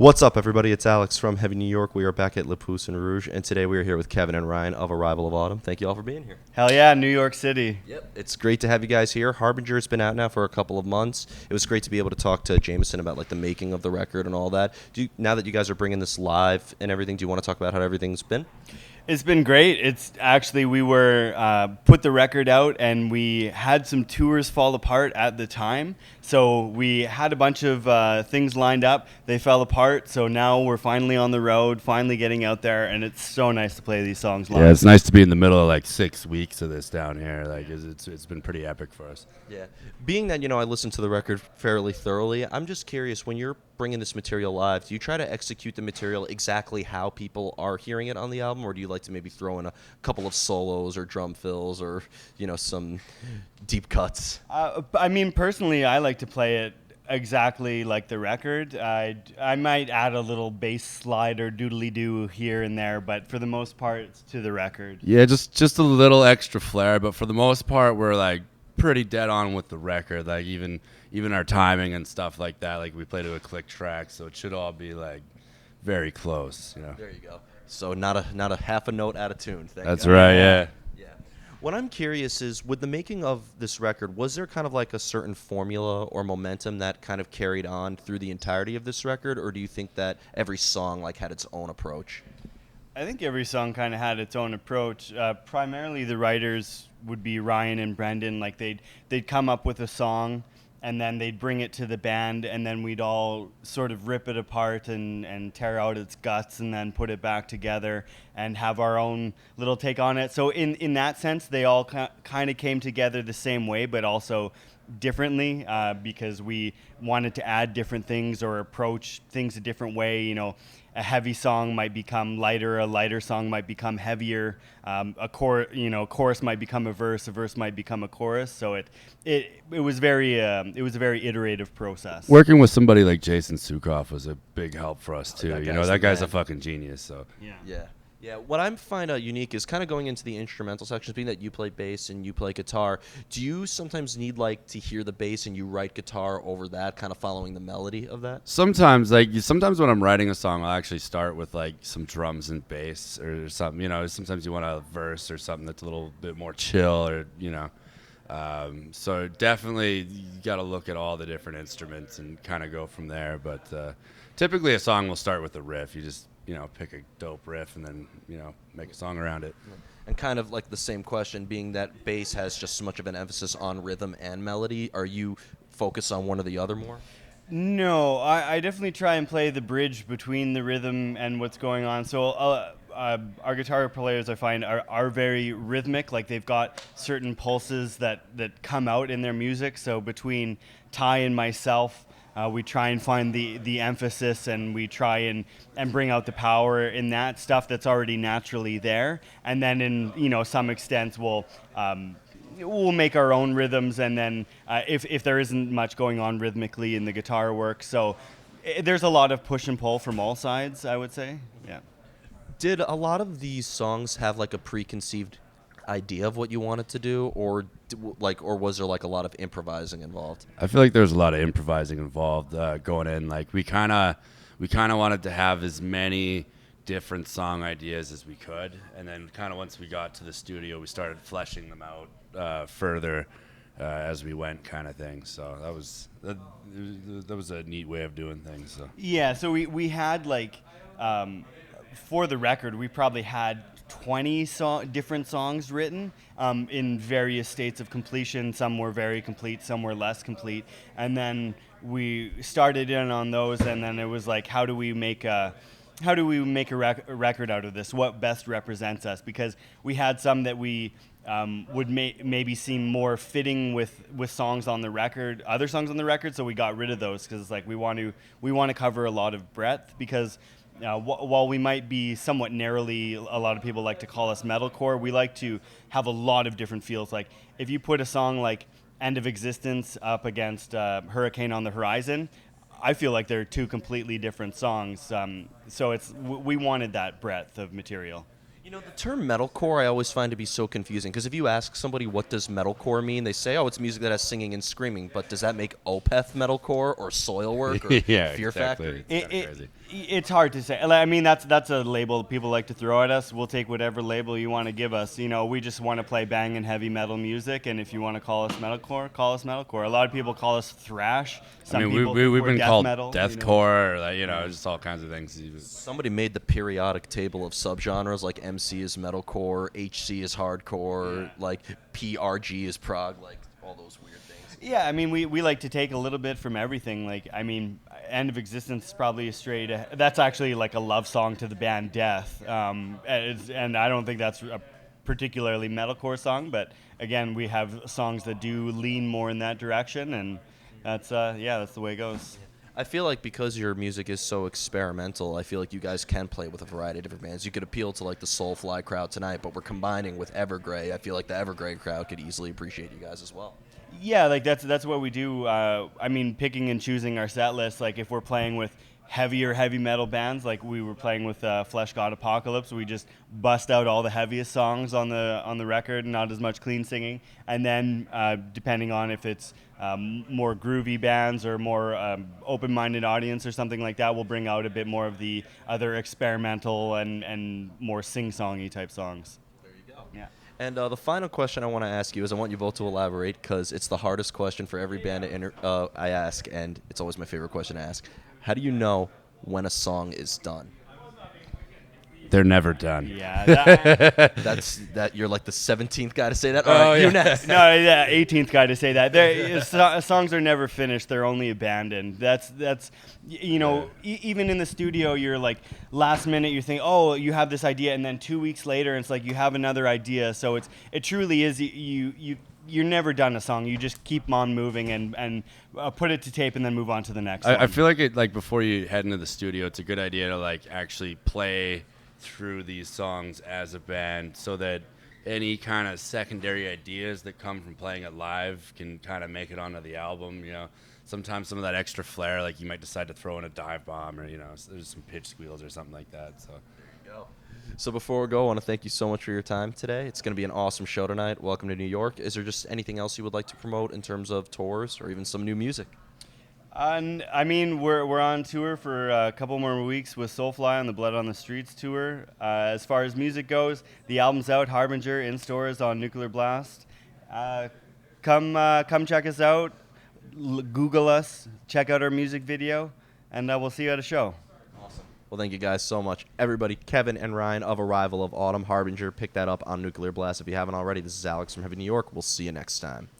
What's up, everybody? It's Alex from Heavy New York. We are back at Le Poussin Rouge, and today we are here with Kevin and Ryan of Arrival of Autumn. Thank you all for being here. Hell yeah, New York City. Yep, it's great to have you guys here. Harbinger has been out now for a couple of months. It was great to be able to talk to Jameson about like the making of the record and all that. Now that you guys are bringing this live and everything, do you want to talk about how everything's been? It's been great. It's actually, we were put the record out and we had some tours fall apart at the time. So we had a bunch of things lined up. They fell apart. So now we're finally on the road, finally getting out there. And it's so nice to play these songs live. Yeah, it's nice to be in the middle of like 6 weeks of this down here. Like it's been pretty epic for us. Yeah. Being that, I listened to the record fairly thoroughly, I'm just curious, when you're bringing this material live, do you try to execute the material exactly how people are hearing it on the album, or do you like to maybe throw in a couple of solos or drum fills or, some deep cuts? I mean, personally, I like to play it exactly like the record. I might add a little bass slide or doodly-doo here and there, but for the most part, it's to the record. Yeah, just a little extra flair, but for the most part, we're like pretty dead on with the record. Like even our timing and stuff like that. Like we play to a click track, so it should all be like very close. There you go. So not a half a note out of tune. That's right. Yeah. Yeah. What I'm curious is, with the making of this record, was there kind of like a certain formula or momentum that kind of carried on through the entirety of this record, or do you think that every song like had its own approach? I think every song kind of had its own approach. Primarily, the writers would be Ryan and Brendan. Like they'd come up with a song, and then they'd bring it to the band, and then we'd all sort of rip it apart and tear out its guts, and then put it back together and have our own little take on it. So in that sense, they all kind of came together the same way, but also differently, because we wanted to add different things or approach things a different way. A heavy song might become lighter, a lighter song might become heavier. A chorus might become a verse might become a chorus. So it was a very iterative process. Working with somebody like Jason Sukoff was a big help for us too. That Guy's a fucking genius. So Yeah, what I find unique is kind of going into the instrumental sections, being that you play bass and you play guitar. Do you sometimes need to hear the bass and you write guitar over that, kind of following the melody of that? sometimes when I'm writing a song, I'll actually start with like some drums and bass or something. Sometimes you want a verse or something that's a little bit more chill, or so definitely you got to look at all the different instruments and kind of go from there. But typically a song will start with a riff. You just pick a dope riff and then, make a song around it. And kind of like the same question, being that bass has just so much of an emphasis on rhythm and melody, are you focused on one or the other more? No, I definitely try and play the bridge between the rhythm and what's going on. So our guitar players, I find, are very rhythmic. Like they've got certain pulses that come out in their music. So between Ty and myself, we try and find the emphasis, and we try and bring out the power in that stuff that's already naturally there. And then in some extent we'll make our own rhythms, and then if there isn't much going on rhythmically in the guitar work. So there's a lot of push and pull from all sides, I would say. Yeah. Did a lot of these songs have like a preconceived idea of what you wanted to do, or was there like a lot of improvising involved? I feel like there's a lot of improvising involved going in. Like we kind of wanted to have as many different song ideas as we could, and then kind of once we got to the studio, we started fleshing them out further as we went, kind of thing. So that was a neat way of doing things. So Yeah. So we had for the record, we probably had 20 different songs written in various states of completion. Some were very complete, some were less complete. And then we started in on those, and then it was like, how do we make a record out of this? What best represents us? Because we had some that we would maybe seem more fitting with songs on the record, other songs on the record, so we got rid of those, because like we want to cover a lot of breadth, because while we might be somewhat narrowly, a lot of people like to call us metalcore, we like to have a lot of different feels. Like if you put a song like End of Existence up against Hurricane on the Horizon, I feel like they're two completely different songs. So we wanted that breadth of material. The term metalcore I always find to be so confusing, because if you ask somebody what does metalcore mean, they say, it's music that has singing and screaming, but does that make Opeth metalcore or Soilwork or yeah, Fear exactly. Factory? It's crazy. It's hard to say. I mean, that's a label people like to throw at us. We'll take whatever label you want to give us. You know, we just want to play banging heavy metal music, and if you want to call us metalcore, call us metalcore. A lot of people call us thrash. Some I mean, people we've think we're been death called metal, deathcore, or like, just all kinds of things. Somebody made the periodic table of subgenres, like MC is metalcore, HC is hardcore, like PRG is prog, like all those weird things. Yeah, I mean, we like to take a little bit from everything. Like, I mean, End of Existence is probably a straight. That's actually like a love song to the band Death, and I don't think that's a particularly metalcore song. But again, we have songs that do lean more in that direction, and that's that's the way it goes. I feel like because your music is so experimental, I feel like you guys can play with a variety of different bands. You could appeal to like the Soulfly crowd tonight, but we're combining with Evergrey. I feel like the Evergrey crowd could easily appreciate you guys as well. Yeah, like that's what we do. I mean, picking and choosing our set list. Like if we're playing with heavy metal bands, like we were playing with Flesh God Apocalypse, we just bust out all the heaviest songs on the record, not as much clean singing. And then depending on if it's more groovy bands or more open-minded audience or something like that, we'll bring out a bit more of the other experimental and more sing-songy type songs. There you go. Yeah. And the final question I want to ask you is I want you both to elaborate because it's the hardest question for every band I ask, and it's always my favorite question to ask. How do you know when a song is done? They're never done. Yeah. That you're like the 17th guy to say that? Oh, All right, yeah. you next. No, yeah, 18th guy to say that. Songs are never finished; they're only abandoned. That's even in the studio, you're like last minute, you think, oh, you have this idea, and then 2 weeks later, it's like you have another idea. So it truly is you're never done a song. You just keep on moving and put it to tape and then move on to the next one. I feel like before you head into the studio, it's a good idea to like actually play through these songs as a band so that any kind of secondary ideas that come from playing it live can kind of make it onto the album. Sometimes some of that extra flair, like you might decide to throw in a dive bomb or there's some pitch squeals or something like that. So There you go. So before we go, I want to thank you so much for your time today. It's going to be an awesome show tonight. Welcome to New York. Is there just anything else you would like to promote in terms of tours or even some new music? I mean, we're on tour for a couple more weeks with Soulfly on the Blood on the Streets tour. As far as music goes, the album's out, Harbinger, in stores on Nuclear Blast. Come check us out. Google us. Check out our music video, and we'll see you at a show. Awesome. Well, thank you guys so much. Everybody, Kevin and Ryan of Arrival of Autumn, Harbinger, pick that up on Nuclear Blast if you haven't already. This is Alex from Heavy New York. We'll see you next time.